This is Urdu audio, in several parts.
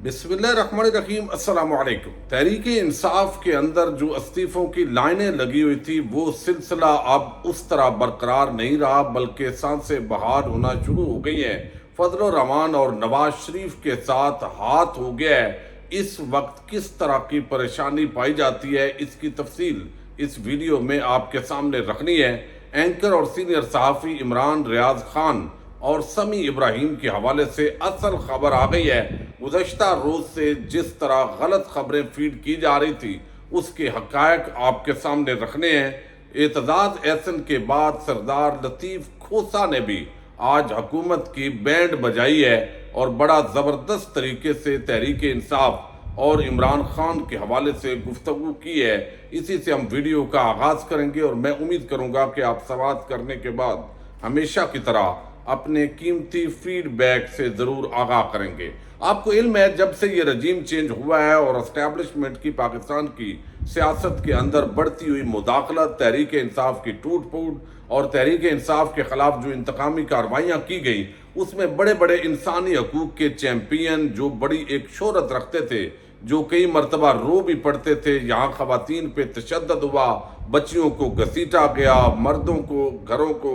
بسم اللہ الرحمن الرحیم۔ السلام علیکم۔ تحریک انصاف کے اندر جو استعفوں کی لائنیں لگی ہوئی تھی وہ سلسلہ اب اس طرح برقرار نہیں رہا، بلکہ سانسیں بحال ہونا شروع ہو گئی ہیں۔ فضل الرحمان اور نواز شریف کے ساتھ ہاتھ ہو گیا ہے۔ اس وقت کس طرح کی پریشانی پائی جاتی ہے، اس کی تفصیل اس ویڈیو میں آپ کے سامنے رکھنی ہے۔ اینکر اور سینئر صحافی عمران ریاض خان اور سمیع ابراہیم کے حوالے سے اصل خبر آ گئی ہے۔ گزشتہ روز سے جس طرح غلط خبریں فیڈ کی جا رہی تھی اس کے حقائق آپ کے سامنے رکھنے ہیں۔ اعتزاز احسن کے بعد سردار لطیف کھوسہ نے بھی آج حکومت کی بینڈ بجائی ہے اور بڑا زبردست طریقے سے تحریک انصاف اور عمران خان کے حوالے سے گفتگو کی ہے۔ اسی سے ہم ویڈیو کا آغاز کریں گے اور میں امید کروں گا کہ آپ سماعت کرنے کے بعد ہمیشہ کی طرح اپنے قیمتی فیڈ بیک سے ضرور آگاہ کریں گے۔ آپ کو علم ہے جب سے یہ رجیم چینج ہوا ہے اور اسٹیبلشمنٹ کی پاکستان کی سیاست کے اندر بڑھتی ہوئی مداخلت، تحریک انصاف کی ٹوٹ پھوٹ اور تحریک انصاف کے خلاف جو انتقامی کارروائیاں کی گئی، اس میں بڑے بڑے انسانی حقوق کے چیمپئن جو بڑی ایک شہرت رکھتے تھے، جو کئی مرتبہ رو بھی پڑتے تھے، یہاں خواتین پہ تشدد ہوا، بچیوں کو گھسیٹا گیا، مردوں کو گھروں کو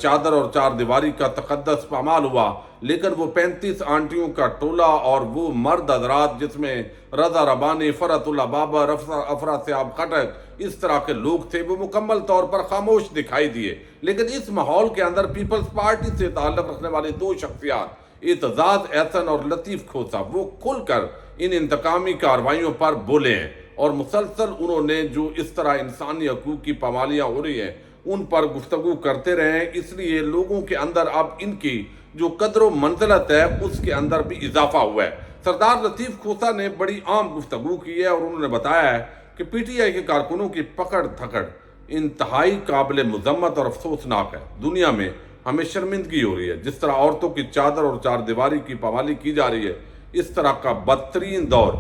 چادر اور چار دیواری کا تقدس پامال ہوا، لیکن وہ 35 آنٹیوں کا ٹولہ اور وہ مرد حضرات جس میں رضا ربانی، فرحت اللہ بابر، افرا سیاب خٹک، اس طرح کے لوگ تھے، وہ مکمل طور پر خاموش دکھائی دیے۔ لیکن اس ماحول کے اندر پیپلز پارٹی سے تعلق رکھنے والی دو شخصیات، اعتزاز احسن اور لطیف کھوسہ، وہ کھل کر ان انتقامی کارروائیوں پر بولے ہیں اور مسلسل انہوں نے جو اس طرح انسانی حقوق کی پامالیاں ہو رہی ہیں ان پر گفتگو کرتے رہے ہیں۔ اس لیے لوگوں کے اندر اب ان کی جو قدر و منزلت ہے اس کے اندر بھی اضافہ ہوا ہے۔ سردار لطیف کھوسہ نے بڑی عام گفتگو کی ہے اور انہوں نے بتایا ہے کہ پی ٹی آئی کے کارکنوں کی پکڑ دھکڑ انتہائی قابل مذمت اور افسوسناک ہے۔ دنیا میں ہمیں شرمندگی ہو رہی ہے۔ جس طرح عورتوں کی چادر اور چار دیواری کی پامالی کی جا رہی ہے، اس طرح کا بدترین دور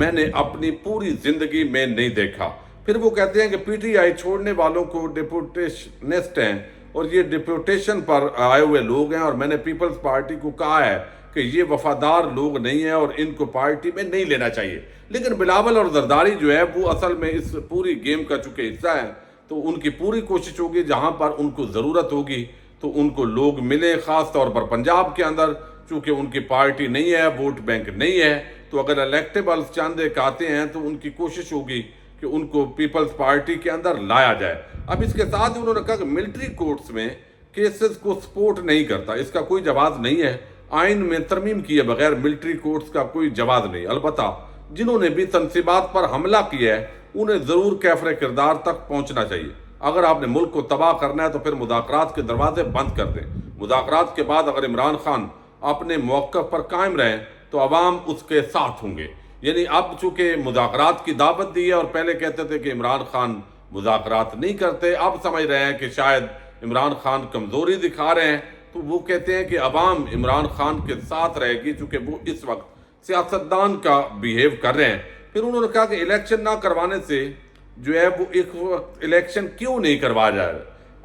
میں نے اپنی پوری زندگی میں نہیں دیکھا۔ پھر وہ کہتے ہیں کہ پی ٹی آئی چھوڑنے والوں کو ڈیپوٹیشنسٹ ہیں اور یہ ڈیپوٹیشن پر آئے ہوئے لوگ ہیں، اور میں نے پیپلز پارٹی کو کہا ہے کہ یہ وفادار لوگ نہیں ہیں اور ان کو پارٹی میں نہیں لینا چاہیے۔ لیکن بلاول اور زرداری جو ہے وہ اصل میں اس پوری گیم کا چونکہ حصہ ہیں، تو ان کی پوری کوشش ہوگی جہاں پر ان کو ضرورت ہوگی تو ان کو لوگ ملیں، خاص طور پر پنجاب کے اندر چونکہ ان کی پارٹی نہیں ہے، ووٹ بینک نہیں ہے، تو اگر الیکٹیبلز چند ایک آتے ہیں تو ان کی کوشش ہوگی کہ ان کو پیپلز پارٹی کے اندر لایا جائے۔ اب اس کے ساتھ انہوں نے کہا کہ ملٹری کورٹس میں کیسز کو سپورٹ نہیں کرتا، اس کا کوئی جواز نہیں ہے، آئین میں ترمیم کیے بغیر ملٹری کورٹس کا کوئی جواز نہیں۔ البتہ جنہوں نے بھی تنصیبات پر حملہ کیا ہے انہیں ضرور کیفر کردار تک پہنچنا چاہیے۔ اگر آپ نے ملک کو تباہ کرنا ہے تو پھر مذاکرات کے دروازے بند کر دیں۔ مذاکرات کے بعد اگر عمران خان اپنے موقف پر قائم رہیں تو عوام اس کے ساتھ ہوں گے۔ یعنی اب چونکہ مذاکرات کی دعوت دی ہے اور پہلے کہتے تھے کہ عمران خان مذاکرات نہیں کرتے، اب سمجھ رہے ہیں کہ شاید عمران خان کمزوری دکھا رہے ہیں، تو وہ کہتے ہیں کہ عوام عمران خان کے ساتھ رہے گی چونکہ وہ اس وقت سیاستدان کا بیہیو کر رہے ہیں۔ پھر انہوں نے کہا کہ الیکشن نہ کروانے سے جو ہے وہ ایک وقت الیکشن کیوں نہیں کروایا جائے؟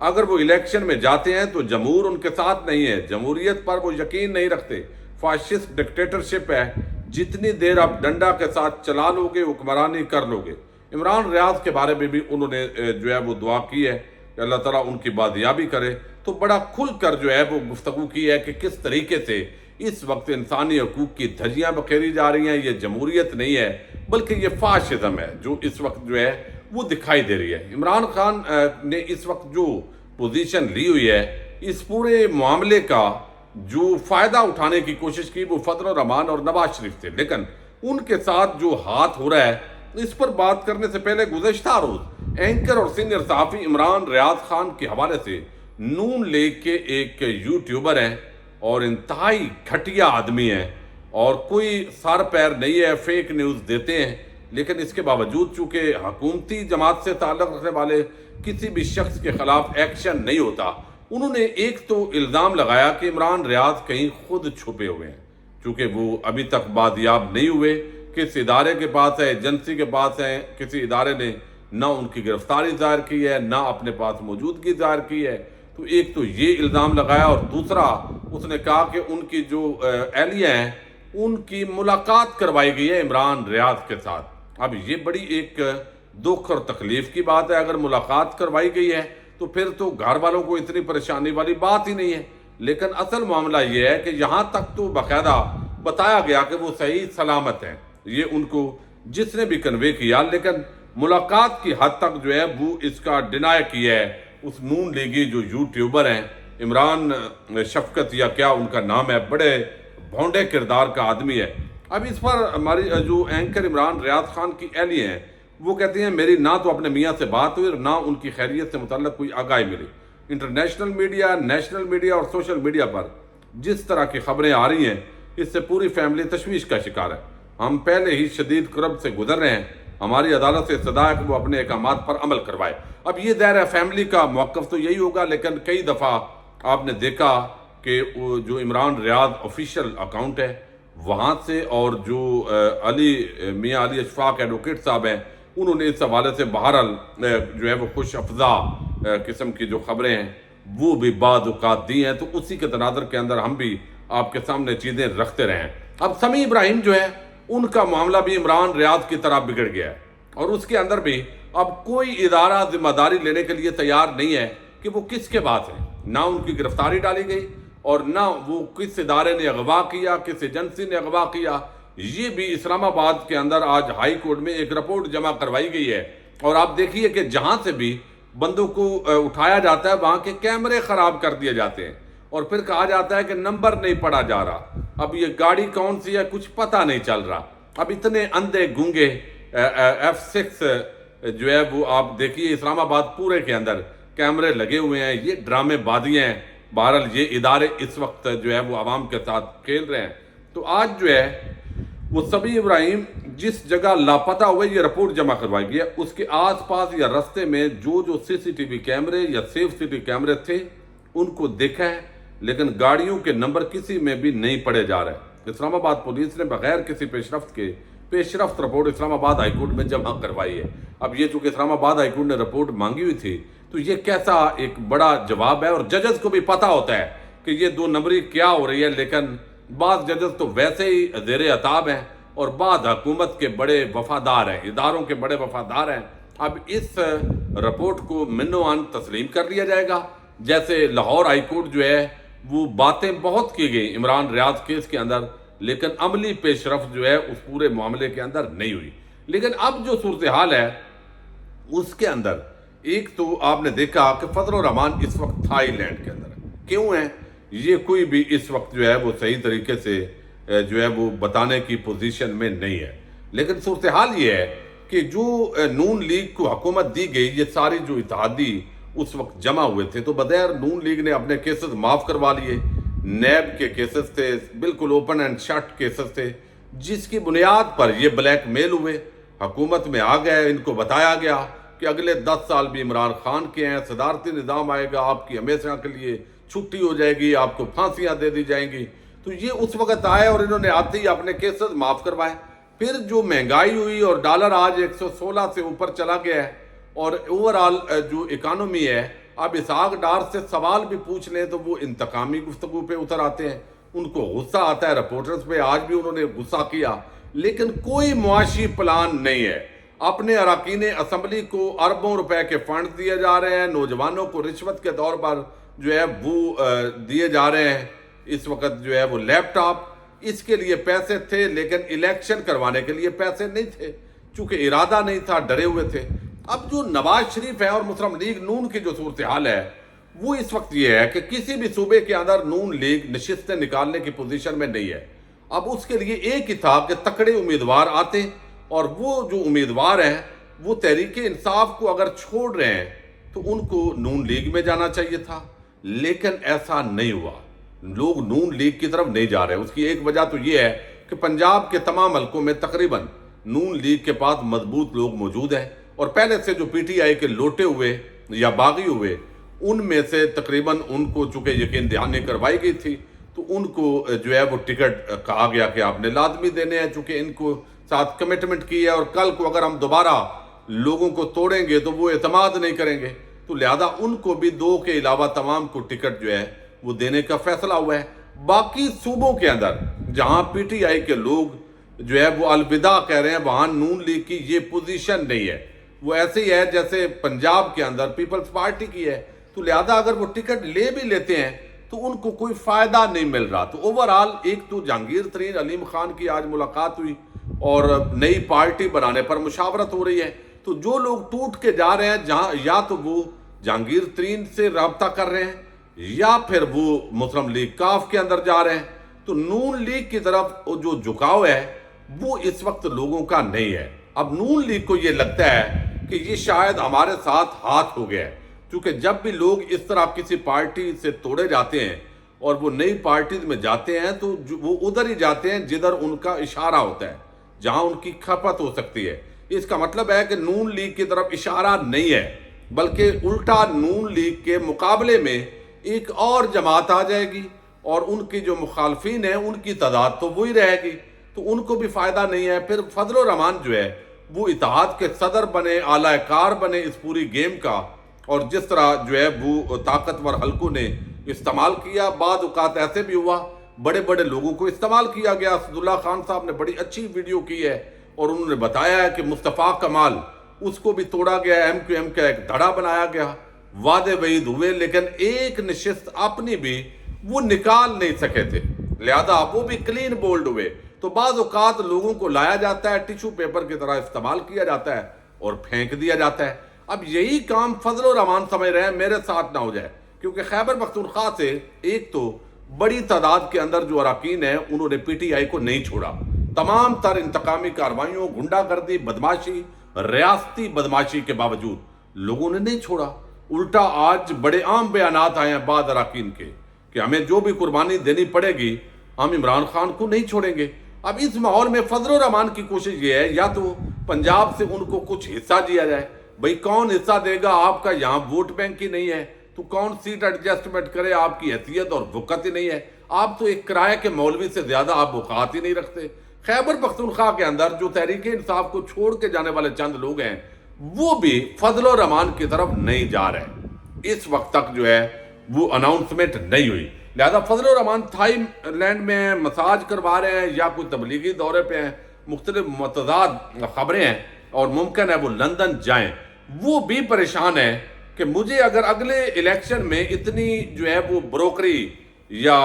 اگر وہ الیکشن میں جاتے ہیں تو جمہور ان کے ساتھ نہیں ہے، جمہوریت پر وہ یقین نہیں رکھتے، فاشسٹ ڈکٹیٹرشپ ہے، جتنی دیر آپ ڈنڈا کے ساتھ چلا لو گے حکمرانی کر لو گے۔ عمران ریاض کے بارے میں بھی انہوں نے جو ہے وہ دعا کی ہے کہ اللہ تعالیٰ ان کی بادیابی کرے، تو بڑا کھل کر جو ہے وہ گفتگو کی ہے کہ کس طریقے سے اس وقت انسانی حقوق کی دھجیاں بکھیری جا رہی ہیں۔ یہ جمہوریت نہیں ہے بلکہ یہ فاشزم ہے جو اس وقت جو ہے وہ دکھائی دے رہی ہے۔ عمران خان نے اس وقت جو پوزیشن لی ہوئی ہے، اس پورے معاملے کا جو فائدہ اٹھانے کی کوشش کی وہ فضل الرحمان اور نواز شریف تھے، لیکن ان کے ساتھ جو ہاتھ ہو رہا ہے اس پر بات کرنے سے پہلے گزشتہ روز اینکر اور سینئر صحافی عمران ریاض خان کے حوالے سے نون لیگ کے ایک یوٹیوبر ہیں اور انتہائی گھٹیا آدمی ہیں اور کوئی سر پیر نہیں ہے، فیک نیوز دیتے ہیں، لیکن اس کے باوجود چونکہ حکومتی جماعت سے تعلق رکھنے والے کسی بھی شخص کے خلاف ایکشن نہیں ہوتا، انہوں نے ایک تو الزام لگایا کہ عمران ریاض کہیں خود چھپے ہوئے ہیں، چونکہ وہ ابھی تک بادیاب نہیں ہوئے، کس ادارے کے پاس ہے، ایجنسی کے پاس ہے، کسی ادارے نے نہ ان کی گرفتاری ظاہر کی ہے نہ اپنے پاس موجودگی ظاہر کی ہے، تو ایک تو یہ الزام لگایا، اور دوسرا اس نے کہا کہ ان کی جو اہلیہ ہیں ان کی ملاقات کروائی گئی ہے عمران ریاض کے ساتھ۔ اب یہ بڑی ایک دکھ اور تکلیف کی بات ہے، اگر ملاقات کروائی گئی ہے تو پھر تو گھر والوں کو اتنی پریشانی والی بات ہی نہیں ہے، لیکن اصل معاملہ یہ ہے کہ یہاں تک تو باقاعدہ بتایا گیا کہ وہ صحیح سلامت ہیں، یہ ان کو جس نے بھی کنوے کیا، لیکن ملاقات کی حد تک جو ہے وہ اس کا ڈینائی کیا ہے اس نون لیگی جو یوٹیوبر ہیں، عمران شفقت یا کیا ان کا نام ہے، بڑے بھونڈے کردار کا آدمی ہے۔ اب اس پر ہماری جو اینکر عمران ریاض خان کی اہلیہ ہیں وہ کہتے ہیں میری نہ تو اپنے میاں سے بات ہوئی اور نہ ان کی خیریت سے متعلق کوئی آگاہی ملی۔ انٹرنیشنل میڈیا، نیشنل میڈیا اور سوشل میڈیا پر جس طرح کی خبریں آ رہی ہیں اس سے پوری فیملی تشویش کا شکار ہے۔ ہم پہلے ہی شدید کرب سے گزر رہے ہیں، ہماری عدالت سے استدعا ہے کہ وہ اپنے احکامات پر عمل کروائے۔ اب یہ دائرہ ہے فیملی کا موقف تو یہی ہوگا، لیکن کئی دفعہ آپ نے دیکھا کہ جو عمران ریاض آفیشیل اکاؤنٹ ہے وہاں سے اور جو میاں علی اشفاق ایڈوکیٹ صاحب ہیں انہوں نے اس حوالے سے بہرحال جو ہے وہ خوش افزا قسم کی جو خبریں ہیں وہ بھی بعض اوقات دی ہیں، تو اسی کے تناظر کے اندر ہم بھی آپ کے سامنے چیزیں رکھتے رہے ہیں۔ اب سمیع ابراہیم جو ہے ان کا معاملہ بھی عمران ریاض کی طرح بگڑ گیا ہے، اور اس کے اندر بھی اب کوئی ادارہ ذمہ داری لینے کے لیے تیار نہیں ہے کہ وہ کس کے بعد ہیں، نہ ان کی گرفتاری ڈالی گئی اور نہ وہ کس ادارے نے اغوا کیا، کس ایجنسی نے اغوا کیا۔ یہ بھی اسلام آباد کے اندر آج ہائی کورٹ میں ایک رپورٹ جمع کروائی گئی ہے، اور آپ دیکھیے کہ جہاں سے بھی بندوں کو اٹھایا جاتا ہے وہاں کے کیمرے خراب کر دیے جاتے ہیں، اور پھر کہا جاتا ہے کہ نمبر نہیں پڑا جا رہا، اب یہ گاڑی کون سی ہے کچھ پتہ نہیں چل رہا۔ اب اتنے اندھے گونگے F6 جو ہے وہ آپ دیکھیے اسلام آباد پورے کے اندر کیمرے لگے ہوئے ہیں، یہ ڈرامے بازیاں ہیں۔ بہرحال یہ ادارے اس وقت جو ہے وہ عوام کے ساتھ کھیل رہے ہیں۔ تو آج جو ہے وہ سمیع ابراہیم جس جگہ لاپتہ ہوئے یہ رپورٹ جمع کروائی گئی ہے، اس کے آس پاس یا رستے میں جو CCTV کیمرے یا سیف سٹی کیمرے تھے ان کو دیکھا ہے، لیکن گاڑیوں کے نمبر کسی میں بھی نہیں پڑے جا رہے۔ اسلام آباد پولیس نے بغیر کسی پیش رفت رپورٹ اسلام آباد ہائی کورٹ میں جمع کروائی ہے۔ اب یہ چونکہ اسلام آباد ہائی کورٹ نے رپورٹ مانگی ہوئی تھی تو یہ کیسا ایک بڑا جواب ہے، اور ججز کو بھی پتہ ہوتا ہے کہ یہ دو نمبری کیا ہو رہی ہے، لیکن بعض ججز تو ویسے ہی زیر عتاب ہیں اور بعض حکومت کے بڑے وفادار ہیں، اداروں کے بڑے وفادار ہیں۔ اب اس رپورٹ کو منوان تسلیم کر لیا جائے گا، جیسے لاہور ہائی کورٹ جو ہے وہ باتیں بہت کی گئی عمران ریاض کیس کے اندر، لیکن عملی پیش رفت جو ہے اس پورے معاملے کے اندر نہیں ہوئی۔ لیکن اب جو صورتحال ہے اس کے اندر ایک تو آپ نے دیکھا کہ فضل الرحمان اس وقت تھائی لینڈ کے اندر کیوں ہیں، یہ کوئی بھی اس وقت جو ہے وہ صحیح طریقے سے جو ہے وہ بتانے کی پوزیشن میں نہیں ہے۔ لیکن صورتحال یہ ہے کہ جو نون لیگ کو حکومت دی گئی، یہ ساری جو اتحادی اس وقت جمع ہوئے تھے تو بظاہر نون لیگ نے اپنے کیسز معاف کروا لیے، نیب کے کیسز تھے، بالکل اوپن اینڈ شٹ کیسز تھے، جس کی بنیاد پر یہ بلیک میل ہوئے، حکومت میں آ گئے، ان کو بتایا گیا کہ اگلے 10 سال بھی عمران خان کے ہیں، صدارتی نظام آئے گا، آپ کی ہمیشہ کے لیے چھٹی ہو جائے گی، آپ کو پھانسیاں دے دی جائیں گی۔ تو یہ اس وقت آئے اور انہوں نے آتے ہی اپنے کیسز معاف کروائے۔ پھر جو مہنگائی ہوئی اور ڈالر آج 116 سے اوپر چلا گیا ہے، اور اوورآل جو اکانومی ہے، اب اسحاق ڈار سے سوال بھی پوچھ لیں تو وہ انتقامی گفتگو پہ اتر آتے ہیں، ان کو غصہ آتا ہے رپورٹرز پہ، آج بھی انہوں نے غصہ کیا، لیکن کوئی معاشی پلان نہیں ہے۔ اپنے اراکین اسمبلی کو اربوں روپے کے فنڈ دیے جا رہے ہیں، نوجوانوں کو رشوت کے طور پر جو ہے وہ دیے جا رہے ہیں، اس وقت جو ہے وہ لیپ ٹاپ، اس کے لیے پیسے تھے لیکن الیکشن کروانے کے لیے پیسے نہیں تھے، چونکہ ارادہ نہیں تھا، ڈرے ہوئے تھے۔ اب جو نواز شریف ہے اور مسلم لیگ نون کی جو صورتحال ہے وہ اس وقت یہ ہے کہ کسی بھی صوبے کے اندر نون لیگ نشستیں نکالنے کی پوزیشن میں نہیں ہے۔ اب اس کے لیے ایک ہی تھا کہ تکڑے امیدوار آتے، اور وہ جو امیدوار ہیں وہ تحریک انصاف کو اگر چھوڑ رہے ہیں تو ان کو نون لیگ میں جانا چاہیے تھا، لیکن ایسا نہیں ہوا، لوگ نون لیگ کی طرف نہیں جا رہے۔ اس کی ایک وجہ تو یہ ہے کہ پنجاب کے تمام حلقوں میں تقریباً نون لیگ کے پاس مضبوط لوگ موجود ہیں، اور پہلے سے جو PTI کے لوٹے ہوئے یا باغی ہوئے ان میں سے تقریباً ان کو چونکہ یقین دہانی کروائی گئی تھی تو ان کو جو ہے وہ ٹکٹ کہا گیا کہ آپ نے لازمی دینے ہیں، چونکہ ان کو ساتھ کمٹمنٹ کی ہے، اور کل کو اگر ہم دوبارہ لوگوں کو توڑیں گے تو وہ اعتماد نہیں کریں گے، تو لہذا ان کو بھی 2 کے علاوہ تمام کو ٹکٹ جو ہے وہ دینے کا فیصلہ ہوا ہے۔ باقی صوبوں کے اندر جہاں پی ٹی آئی کے لوگ جو ہے وہ الوداع کہہ رہے ہیں، وہاں نون لیگ کی یہ پوزیشن نہیں ہے، وہ ایسے ہی ہے جیسے پنجاب کے اندر پیپلز پارٹی کی ہے۔ تو لہذا اگر وہ ٹکٹ لے بھی لیتے ہیں تو ان کو کوئی فائدہ نہیں مل رہا۔ تو اوورآل ایک تو جہانگیر ترین علیم خان کی آج ملاقات ہوئی اور نئی پارٹی بنانے پر مشاورت ہو رہی ہے، تو جو لوگ ٹوٹ کے جا رہے ہیں جہاں یا تو وہ جہانگیر ترین سے رابطہ کر رہے ہیں یا پھر وہ مسلم لیگ کاف کے اندر جا رہے ہیں، تو نون لیگ کی طرف جو جھکاؤ ہے وہ اس وقت لوگوں کا نہیں ہے۔ اب نون لیگ کو یہ لگتا ہے کہ یہ شاید ہمارے ساتھ ہاتھ ہو گیا ہے، کیونکہ جب بھی لوگ اس طرح کسی پارٹی سے توڑے جاتے ہیں اور وہ نئی پارٹیز میں جاتے ہیں تو وہ ادھر ہی جاتے ہیں جدھر ان کا اشارہ ہوتا ہے، جہاں ان کی کھپت ہو سکتی ہے۔ اس کا مطلب ہے کہ نون لیگ کی طرف اشارہ نہیں ہے، بلکہ الٹا نون لیگ کے مقابلے میں ایک اور جماعت آ جائے گی اور ان کی جو مخالفین ہیں ان کی تعداد تو وہی رہے گی، تو ان کو بھی فائدہ نہیں ہے۔ پھر فضل الرحمان جو ہے وہ اتحاد کے صدر بنے، اعلی کار بنے اس پوری گیم کا، اور جس طرح جو ہے وہ طاقتور حلقوں نے استعمال کیا، بعض اوقات ایسے بھی ہوا بڑے بڑے لوگوں کو استعمال کیا گیا۔ اسداللہ خان صاحب نے بڑی اچھی ویڈیو کی ہے اور انہوں نے بتایا ہے کہ مصطفیٰ کمال اس کو بھی توڑا گیا، ایم کیو ایم کا ایک دھڑا بنایا گیا، وعدے وعید ہوئے، لیکن ایک نشست اپنی بھی وہ نکال نہیں سکے تھے، لہذا وہ بھی کلین بولڈ ہوئے۔ تو بعض اوقات لوگوں کو لایا جاتا ہے، ٹیشو پیپر کی طرح استعمال کیا جاتا ہے اور پھینک دیا جاتا ہے۔ اب یہی کام فضل الرحمان سمجھ رہے ہیں میرے ساتھ نہ ہو جائے، کیونکہ خیبر پختونخوا سے ایک تو بڑی تعداد کے اندر جو اراکین ہیں انہوں نے پی ٹی آئی کو نہیں چھوڑا، تمام تر انتقامی کارروائیوں، گنڈا گردی، بدماشی، ریاستی بدماشی کے باوجود لوگوں نے نہیں چھوڑا۔ الٹا آج بڑے عام بیانات آئے ہیں بعض اراکین کے کہ ہمیں جو بھی قربانی دینی پڑے گی ہم عمران خان کو نہیں چھوڑیں گے۔ اب اس ماحول میں فضل الرحمان کی کوشش یہ ہے یا تو پنجاب سے ان کو کچھ حصہ دیا جائے، بھئی کون حصہ دے گا، آپ کا یہاں ووٹ بینک ہی نہیں ہے تو کون سیٹ ایڈجسٹمنٹ کرے، آپ کی حیثیت اور وقت ہی نہیں ہے، آپ تو ایک کرائے کے مولوی سے زیادہ آپ وقات ہی نہیں رکھتے۔ خیبر پختونخوا کے اندر جو تحریک انصاف کو چھوڑ کے جانے والے چند لوگ ہیں وہ بھی فضل الرحمان کی طرف نہیں جا رہے، اس وقت تک جو ہے وہ اناؤنسمنٹ نہیں ہوئی۔ لہذا فضل الرحمان تھائی لینڈ میں مساج کروا رہے ہیں یا کوئی تبلیغی دورے پہ ہیں، مختلف متضاد خبریں ہیں اور ممکن ہے وہ لندن جائیں۔ وہ بھی پریشان ہے کہ مجھے اگر اگلے الیکشن میں اتنی جو ہے وہ بروکری یا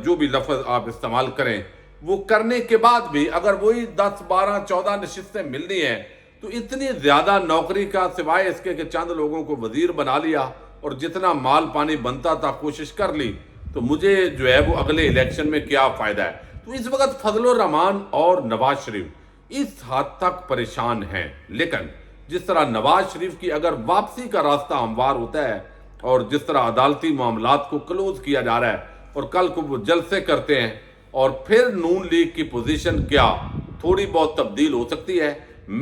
جو بھی لفظ آپ استعمال کریں وہ کرنے کے بعد بھی اگر وہی 10 12 14 نشستیں ملنی ہیں تو اتنی زیادہ نوکری کا سوائے اس کے کہ چند لوگوں کو وزیر بنا لیا اور جتنا مال پانی بنتا تھا کوشش کر لی، تو مجھے جو ہے وہ اگلے الیکشن میں کیا فائدہ ہے۔ تو اس وقت فضل الرحمان اور نواز شریف اس حد تک پریشان ہیں، لیکن جس طرح نواز شریف کی اگر واپسی کا راستہ ہموار ہوتا ہے اور جس طرح عدالتی معاملات کو کلوز کیا جا رہا ہے اور کل کو وہ جلسے کرتے ہیں اور پھر نون لیگ کی پوزیشن کیا تھوڑی بہت تبدیل ہو سکتی ہے۔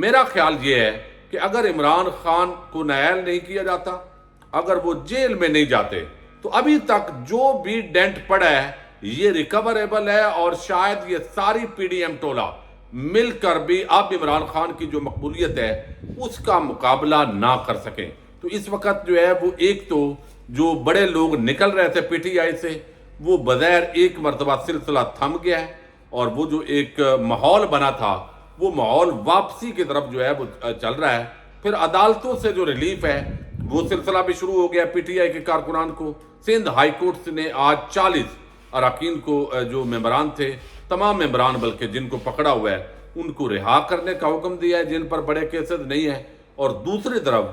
میرا خیال یہ ہے کہ اگر عمران خان کو نائل نہیں کیا جاتا، اگر وہ جیل میں نہیں جاتے، تو ابھی تک جو بھی ڈینٹ پڑا ہے یہ ریکوریبل ہے اور شاید یہ ساری پی ڈی ایم ٹولہ مل کر بھی اب عمران خان کی جو مقبولیت ہے اس کا مقابلہ نہ کر سکیں۔ تو اس وقت جو ہے وہ ایک تو جو بڑے لوگ نکل رہے تھے پی ٹی آئی سے وہ بظاہر ایک مرتبہ سلسلہ تھم گیا ہے اور وہ جو ایک ماحول بنا تھا وہ ماحول واپسی کی طرف جو ہے وہ چل رہا ہے۔ پھر عدالتوں سے جو ریلیف ہے وہ سلسلہ بھی شروع ہو گیا۔ پی ٹی آئی کے کارکنان کو سندھ ہائی کورٹ نے آج 40 اراکین کو جو ممبران تھے، تمام ممبران بلکہ جن کو پکڑا ہوا ہے ان کو رہا کرنے کا حکم دیا ہے جن پر بڑے کیسز نہیں ہیں۔ اور دوسری طرف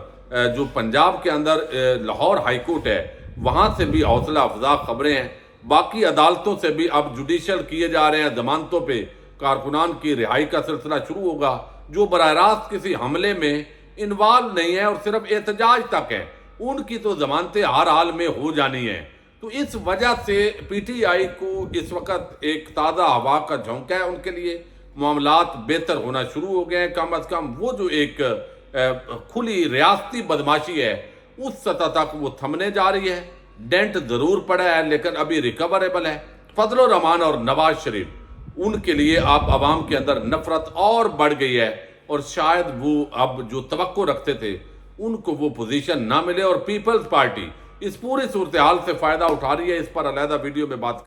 جو پنجاب کے اندر لاہور ہائی کورٹ ہے وہاں سے بھی حوصلہ افزا خبریں ہیں۔ باقی عدالتوں سے بھی اب جوڈیشل کیے جا رہے ہیں، ضمانتوں پہ کارکنان کی رہائی کا سلسلہ شروع ہوگا جو براہ راست کسی حملے میں انوالو نہیں ہے اور صرف احتجاج تک ہے، ان کی تو ضمانتیں ہر حال میں ہو جانی ہیں۔ تو اس وجہ سے پی ٹی آئی کو اس وقت ایک تازہ ہوا کا جھونکا ہے، ان کے لیے معاملات بہتر ہونا شروع ہو گئے ہیں۔ کم از کم وہ جو ایک کھلی ریاستی بدماشی ہے اس سطح تک وہ تھمنے جا رہی ہے۔ ڈینٹ ضرور پڑا ہے لیکن ابھی ریکوریبل ہے۔ فضل الرحمان اور نواز شریف ان کے لیے اب عوام کے اندر نفرت اور بڑھ گئی ہے اور شاید وہ اب جو توقع رکھتے تھے ان کو وہ پوزیشن نہ ملے، اور پیپلز پارٹی اس پوری صورتحال سے فائدہ اٹھا رہی ہے۔ اس پر علیحدہ ویڈیو میں بات